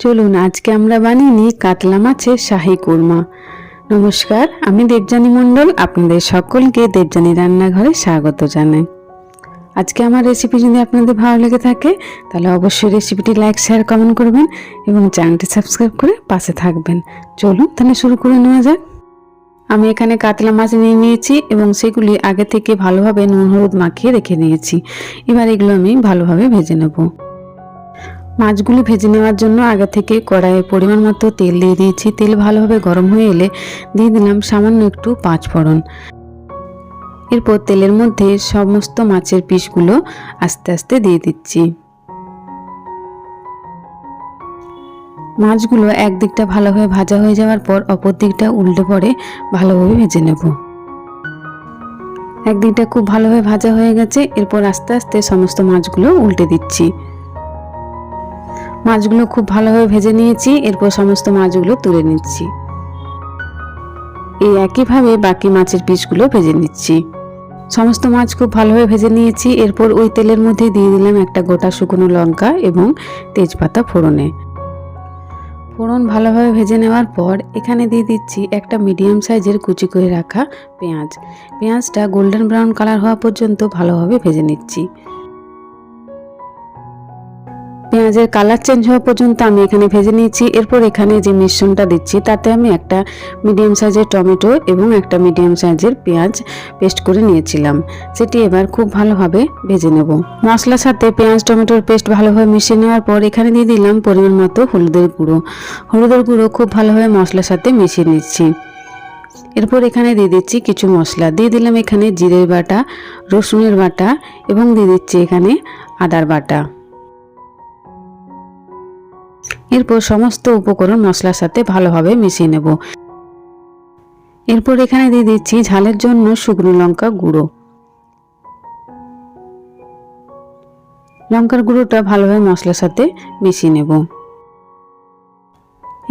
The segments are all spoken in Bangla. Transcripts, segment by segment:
চলুন আজকে আমরা বানিয়ে নিই কাতলা মাছের শাহী কুরমা। নমস্কার, আমি দেবযানী মণ্ডল, আপনাদের সকলকে দেবযানী রান্নাঘরে স্বাগত জানাই। আজকে আমার রেসিপি যদি আপনাদের ভালো লেগে থাকে তাহলে অবশ্যই রেসিপিটি লাইক, শেয়ার, কমেন্ট করবেন এবং চ্যানেলটি সাবস্ক্রাইব করে পাশে থাকবেন। চলুন তাহলে শুরু করে নেওয়া যাক। আমি এখানে কাতলা মাছ নিয়ে নিয়েছি এবং সেগুলি আগে থেকে ভালোভাবে নুন হলুদ মাখিয়ে রেখে দিয়েছি। এবার এগুলো আমি ভালোভাবে ভেজে নেব। মাছগুলি ভেজে নেওয়ার জন্য আগে থেকে কড়াইয়ে পরিমাণ মতো তেল দিয়ে দিয়েছি। তেল ভালোভাবে গরম হয়ে এলে দিয়ে দিলাম সামান্য একটু পাঁচফোড়ন। এরপর তেলের মধ্যে সমস্ত মাছের পিসগুলো আস্তে আস্তে দিয়ে দিচ্ছি। মাছগুলো একদিকটা ভালোভাবে ভাজা হয়ে যাওয়ার পর অপর দিকটা উল্টে পড়ে ভালোভাবে ভেজে নেব। একদিকটা খুব ভালোভাবে ভাজা হয়ে গেছে, এরপর আস্তে আস্তে সমস্ত মাছগুলো উল্টে দিচ্ছি। মাছগুলো খুব ভালোভাবে ভেজে নিয়েছি, এরপর সমস্ত মাছগুলো তুলে নিচ্ছি। এই একইভাবে বাকি মাছের পিসগুলো ভেজে নিচ্ছি। সমস্ত মাছ খুব ভালোভাবে ভেজে নিয়েছি। এরপর ওই তেলের মধ্যে দিয়ে দিলাম একটা গোটা শুকনো লঙ্কা এবং তেজপাতা ফোড়নে। ফোড়ন ভালোভাবে ভেজে নেওয়ার পর এখানে দিয়ে দিচ্ছি একটা মিডিয়াম সাইজের কুচি করে রাখা পেঁয়াজ। পেঁয়াজটা গোল্ডেন ব্রাউন কালার হওয়া পর্যন্ত ভালোভাবে ভেজে নিচ্ছি। পেঁয়াজের কালার চেঞ্জ হওয়া পর্যন্ত আমি এখানে ভেজে নিয়েছি। এরপর এখানে যে মিশ্রণটা দিচ্ছি তাতে আমি একটা মিডিয়াম সাইজের টমেটো এবং একটা মিডিয়াম সাইজের পেঁয়াজ পেস্ট করে নিয়েছিলাম, সেটি এবার খুব ভালোভাবে ভেজে নেব। মশলার সাথে পেঁয়াজ টমেটোর পেস্ট ভালোভাবে মিশিয়ে নেওয়ার পর এখানে দিয়ে দিলাম পরিমাণ মতো হলুদের গুঁড়ো। হলুদের গুঁড়ো খুব ভালোভাবে মশলার সাথে মিশিয়ে নিচ্ছি। এরপর এখানে দিয়ে দিচ্ছি কিছু মশলা। দিয়ে দিলাম এখানে জিরের বাটা, রসুনের বাটা এবং দিয়ে দিচ্ছি এখানে আদার বাটা। এরপর সমস্ত উপকরণ মশলার সাথে ভালোভাবে মিশিয়ে নেব। এরপর এখানে দিয়ে দিচ্ছি ঝালের জন্য শুকনো লঙ্কা গুঁড়ো। লঙ্কার গুঁড়োটা ভালোভাবে মশলার সাথে মিশিয়ে নেব।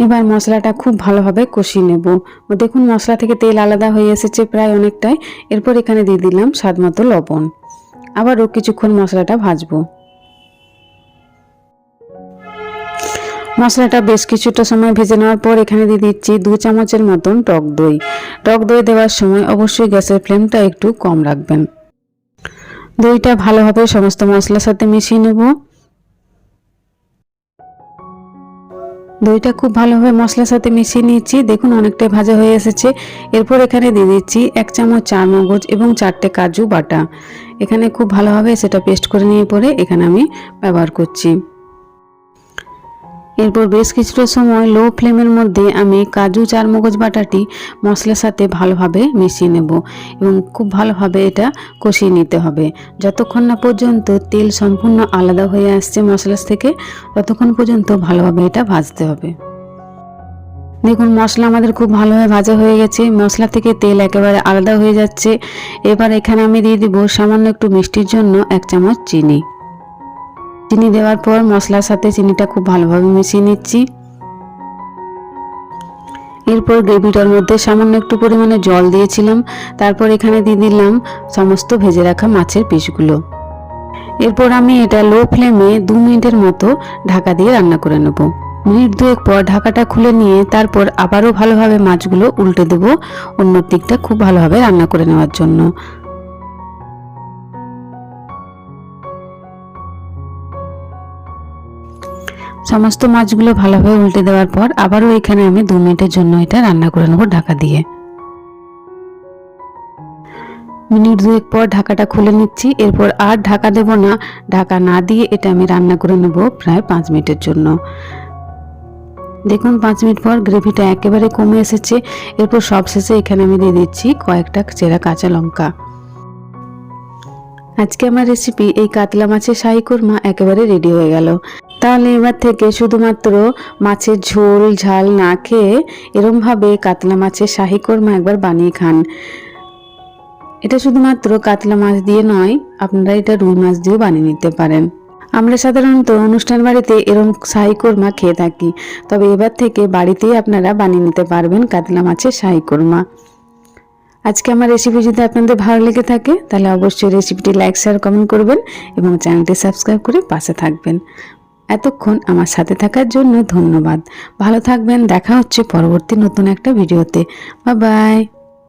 এবার মশলাটা খুব ভালোভাবে কষিয়ে নেব। দেখুন মশলা থেকে তেল আলাদা হয়ে এসেছে প্রায় অনেকটাই। এরপর এখানে দিয়ে দিলাম স্বাদ মতো লবণ। আবারও কিছুক্ষণ মশলাটা ভাজবো। মশলাটা বেশ কিছুটা সময় ভেজে নেওয়ার পর এখানে দিয়ে দিচ্ছি 2 চামচের মতন টক দই। টক দই দেওয়ার সময় অবশ্যই গ্যাসের ফ্লেমটা একটু কম রাখবেন। দইটা ভালোভাবে সমস্ত মশলার সাথে মিশিয়ে নেব। দইটা খুব ভালোভাবে মশলার সাথে মিশিয়ে নিয়েছি। দেখুন অনেকটাই ভাজা হয়ে এসেছে। এরপর এখানে দিয়ে দিচ্ছি 1 চামচ চারমগজ এবং 4টে কাজু বাটা। এখানে খুব ভালোভাবে সেটা পেস্ট করে নিয়ে পরে এখানে আমি ব্যবহার করছি। এরপর বেশ কিছুটা সময় লো ফ্লেমের মধ্যে আমি কাজু চারমগজ বাটাটি মশলার সাথে ভালোভাবে মিশিয়ে নেব এবং খুব ভালোভাবে এটা কষিয়ে নিতে হবে। যতক্ষণ না পর্যন্ত তেল সম্পূর্ণ আলাদা হয়ে আসছে মশলা থেকে ততক্ষণ পর্যন্ত ভালোভাবে এটা ভাজতে হবে। দেখুন মশলা আমাদের খুব ভালোভাবে ভাজা হয়ে গেছে, মশলা থেকে তেল একেবারে আলাদা হয়ে যাচ্ছে। এবার এখানে আমি দিয়ে দিব সামান্য একটু মিষ্টির জন্য 1 চামচ চিনি। চিনি দেওয়ার পর মশলার সাথে চিনিটা খুব ভালোভাবে মিশিয়ে নিচ্ছি। এরপর গ্রেভিটার মধ্যে সামান্য একটু পরিমাণে জল দিয়েছিলাম। তারপর এখানে দিয়ে দিলাম সমস্ত ভেজে রাখা মাছের পিসগুলো। এরপর আমি এটা লো ফ্লেমে 2 মিনিটের মতো ঢাকা দিয়ে রান্না করে নেব। মিনিট 2 পর ঢাকাটা খুলে নিয়ে তারপর আবারও ভালোভাবে মাছগুলো উল্টে দেব অন্য দিকটা খুব ভালোভাবে রান্না করে নেওয়ার জন্য। সমস্ত মাছগুলো ভালোভাবে উল্টে দেওয়ার পর আবারও এখানে আমি 2 মিনিটের জন্য এটা রান্না করে নেব ঢাকা দিয়ে। মিনিট 2 পর ঢাকাটা খুলে নিচ্ছি। এরপর আর ঢাকা দেব না, ঢাকা না দিয়ে এটা আমি রান্না করে নেব প্রায় 5 মিনিটের জন্য। দেখুন 5 মিনিট পর গ্রেভিটা একেবারে কমে এসেছে। এরপর সবশেষে এখানে আমি দিয়ে দিচ্ছি কয়েকটা চেরা কাঁচা লঙ্কা। আজকে আমার রেসিপি এই কাতলা মাছের শাহী কুরমা একেবারে রেডি হয়ে গেল। তাহলে এবার থেকে শুধুমাত্র মাছের ঝোল ঝাল না খেয়ে এরমভাবে কাতলা মাছের শাহী কুরমা একবার বানিয়ে খান। এটা শুধুমাত্র কাতলা মাছ দিয়ে নয়, আপনারা এটা রুই মাছ দিয়েও বানিয়ে নিতে পারেন। আমরা সাধারণত অনুষ্ঠান বাড়িতে এরকম শাহী কুরমা খেয়ে থাকি, তবে এবার থেকে বাড়িতেই আপনারা বানিয়ে নিতে পারবেন কাতলা মাছের শাহী কুরমা। আজকে আমার রেসিপি যদি আপনাদের ভালো লেগে থাকে তাহলে অবশ্যই রেসিপিটি লাইক, শেয়ার, কমেন্ট করবেন এবং চ্যানেলটি সাবস্ক্রাইব করে পাশে থাকবেন। এতক্ষণ আমার সাথে থাকার জন্য ধন্যবাদ। ভালো থাকবেন, দেখা হচ্ছে পরবর্তী নতুন একটা ভিডিওতে। Bye bye.